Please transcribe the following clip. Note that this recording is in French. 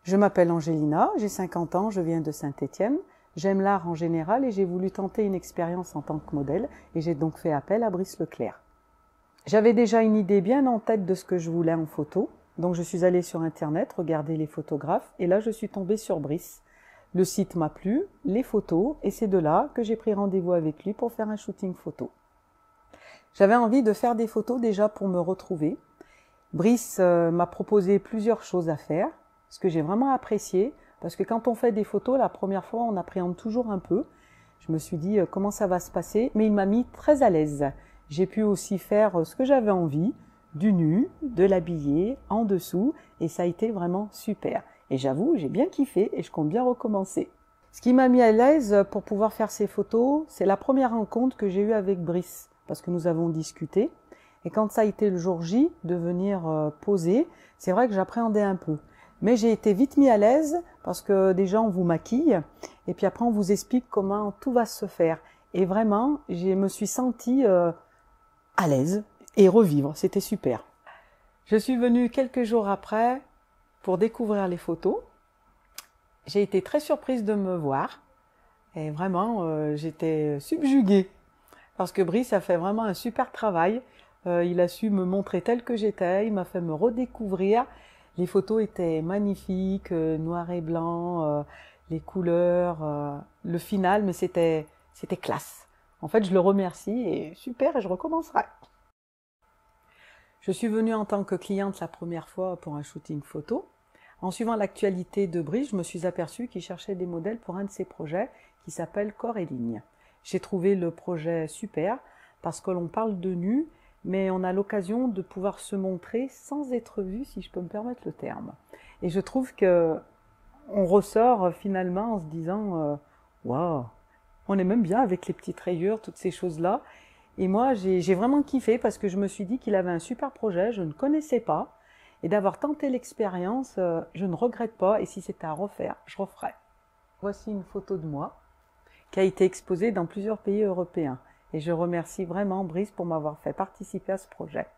Je m'appelle Angélina, j'ai 50 ans, je viens de Saint-Étienne. J'aime l'art en général et j'ai voulu tenter une expérience en tant que modèle et j'ai donc fait appel à Brice Leclerc. J'avais déjà une idée bien en tête de ce que je voulais en photo, donc je suis allée sur internet regarder les photographes et là je suis tombée sur Brice. Le site m'a plu, les photos, et c'est de là que j'ai pris rendez-vous avec lui pour faire un shooting photo. J'avais envie de faire des photos déjà pour me retrouver. Brice m'a proposé plusieurs choses à faire, ce que j'ai vraiment apprécié, parce que quand on fait des photos, la première fois, on appréhende toujours un peu. Je me suis dit comment ça va se passer, mais il m'a mis très à l'aise. J'ai pu aussi faire ce que j'avais envie, du nu, de l'habillé, en dessous, et ça a été vraiment super. Et j'avoue, j'ai bien kiffé et je compte bien recommencer. Ce qui m'a mis à l'aise pour pouvoir faire ces photos, c'est la première rencontre que j'ai eue avec Brice, parce que nous avons discuté. Et quand ça a été le jour J de venir poser, c'est vrai que j'appréhendais un peu. Mais j'ai été vite mis à l'aise parce que déjà on vous maquille et puis après on vous explique comment tout va se faire. Et vraiment, je me suis sentie à l'aise et revivre, c'était super. Je suis venue quelques jours après pour découvrir les photos. J'ai été très surprise de me voir et vraiment j'étais subjuguée parce que Brice a fait vraiment un super travail. Il a su me montrer telle que j'étais, il m'a fait me redécouvrir. Les photos étaient magnifiques, noir et blanc, les couleurs, le final, mais c'était classe. En fait, je le remercie et super, et je recommencerai. Je suis venue en tant que cliente la première fois pour un shooting photo. En suivant l'actualité de Brice, je me suis aperçue qu'il cherchait des modèles pour un de ses projets qui s'appelle Corps et Ligne. J'ai trouvé le projet super parce que l'on parle de nu, mais on a l'occasion de pouvoir se montrer sans être vu, si je peux me permettre le terme. Et je trouve que on ressort finalement en se disant waouh, on est même bien avec les petites rayures, toutes ces choses-là. Et moi, j'ai vraiment kiffé parce que je me suis dit qu'il avait un super projet, je ne connaissais pas. Et d'avoir tenté l'expérience, je ne regrette pas. Et si c'était à refaire, je referais. Voici une photo de moi qui a été exposée dans plusieurs pays européens. Et je remercie vraiment Brice pour m'avoir fait participer à ce projet.